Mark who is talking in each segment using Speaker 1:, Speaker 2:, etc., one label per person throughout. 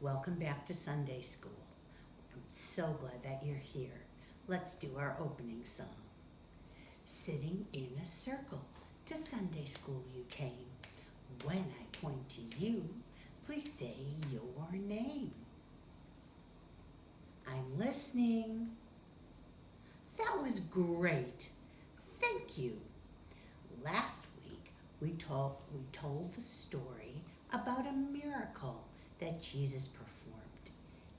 Speaker 1: Welcome back to Sunday School. I'm so glad that you're here. Let's do our opening song. Sitting in a circle, to Sunday School you came. When I point to you, please say your name. I'm listening. That was great. Thank you. Last week we told the story about a miracle that Jesus performed.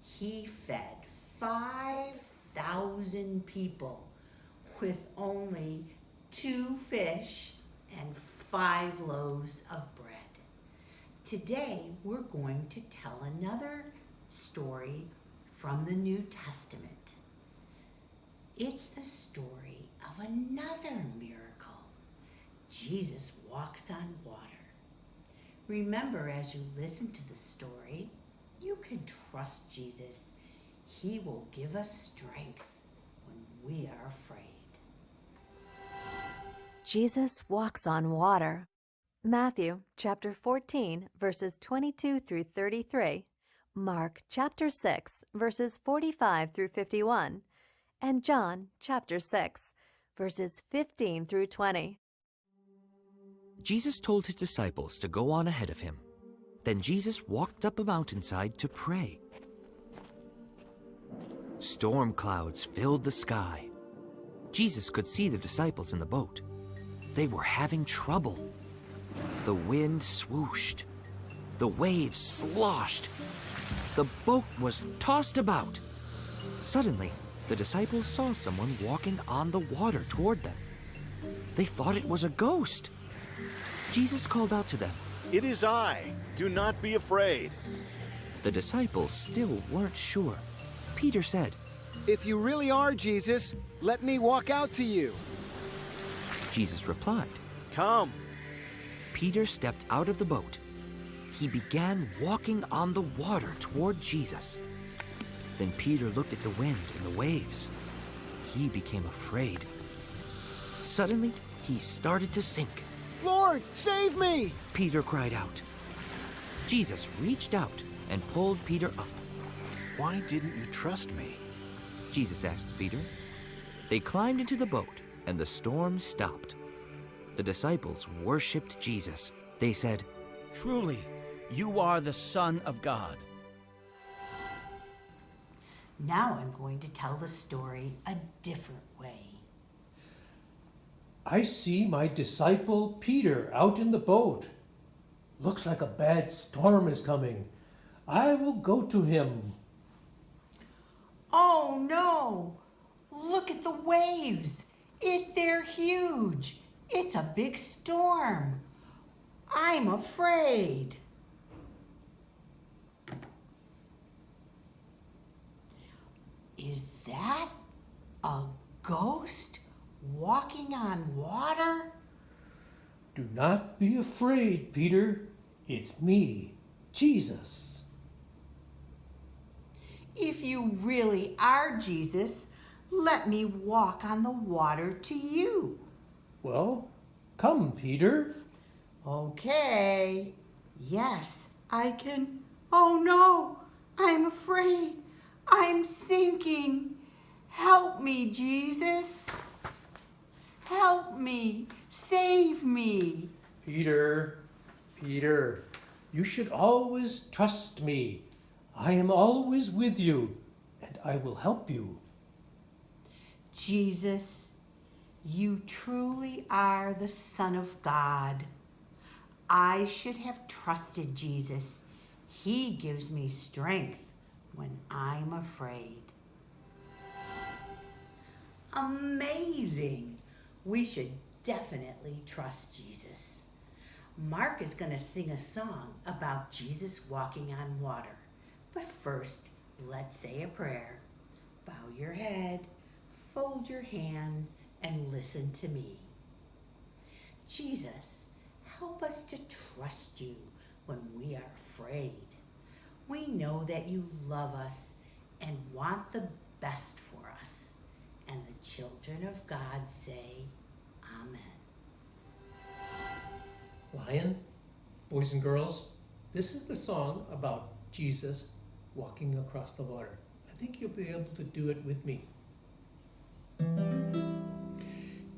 Speaker 1: He fed 5,000 people with only 2 fish and 5 loaves of bread. Today we're going to tell another story from the New Testament. It's the story of another miracle. Jesus walks on water. Remember, as you listen to the story, you can trust Jesus. He will give us strength when we are afraid.
Speaker 2: Jesus walks on water. Matthew chapter 14, verses 22 through 33. Mark chapter 6, verses 45 through 51. And John chapter 6, verses 15 through 20.
Speaker 3: Jesus told his disciples to go on ahead of him. Then Jesus walked up a mountainside to pray. Storm clouds filled the sky. Jesus could see the disciples in the boat. They were having trouble. The wind swooshed. The waves sloshed. The boat was tossed about. Suddenly, the disciples saw someone walking on the water toward them. They thought it was a ghost. Jesus called out to them,
Speaker 4: "It is I. Do not be afraid."
Speaker 3: The disciples still weren't sure. Peter said,
Speaker 5: "If you really are Jesus, let me walk out to you."
Speaker 3: Jesus replied.
Speaker 4: Come.
Speaker 3: Peter stepped out of the boat. He began walking on the water toward Jesus. Then Peter looked at the wind and the waves. He became afraid. Suddenly, he started to sink.
Speaker 5: "Lord, save me!"
Speaker 3: Peter cried out. Jesus reached out and pulled Peter up.
Speaker 4: Why didn't you trust me?
Speaker 3: Jesus asked Peter. They climbed into the boat, and the storm stopped. The disciples worshipped Jesus. They said,
Speaker 6: "Truly, you are the Son of God."
Speaker 1: Now I'm going to tell the story a different way.
Speaker 7: I see my disciple Peter out in the boat. Looks like a bad storm is coming. I will go to him.
Speaker 1: Oh no! Look at the waves! They're huge! It's a big storm! I'm afraid! Is that a ghost walking on water?
Speaker 7: Do not be afraid, Peter. It's me, Jesus.
Speaker 1: If you really are Jesus, let me walk on the water to you.
Speaker 7: Well, come, Peter.
Speaker 1: Okay. Yes, I can. Oh no, I'm afraid. I'm sinking. Help me, Jesus. Help me. Save me.
Speaker 7: Peter, you should always trust me. I am always with you, and I will help you.
Speaker 1: Jesus, you truly are the Son of God. I should have trusted Jesus. He gives me strength when I'm afraid. Amazing! We should definitely trust Jesus. Mark is going to sing a song about Jesus walking on water. But first, let's say a prayer. Bow your head, fold your hands, and listen to me. Jesus, help us to trust you when we are afraid. We know that you love us and want the best for us. And the children of God say, Amen.
Speaker 7: Lion, boys and girls, this is the song about Jesus walking across the water. I think you'll be able to do it with me.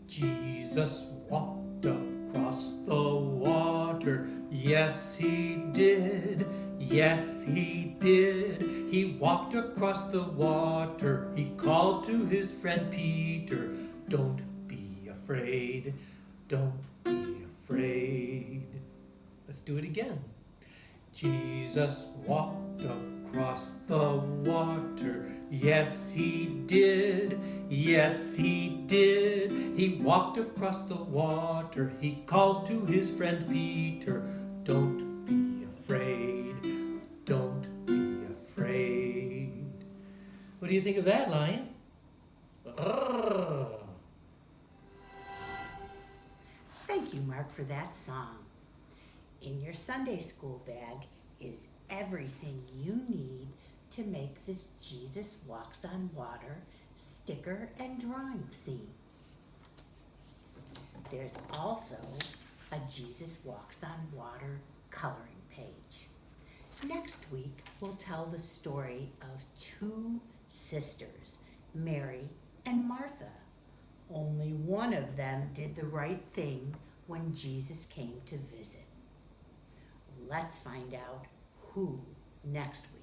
Speaker 7: Jesus walked across the water. Yes, he did. Yes, he did. He walked across the water. He called to his friend Peter, "Don't be afraid. Don't be afraid." Let's do it again. Jesus walked across the water. Yes, he did. Yes, he did. He walked across the water. He called to his friend Peter, "Don't be afraid. Don't be afraid." What do you think of that, Lion?
Speaker 1: Thank you, Mark, for that song. In your Sunday school bag is everything you need to make this Jesus Walks on Water sticker and drawing scene. There's also a Jesus Walks on Water coloring page. Next week, we'll tell the story of two sisters, Mary and Martha. Only one of them did the right thing when Jesus came to visit. Let's find out who next week.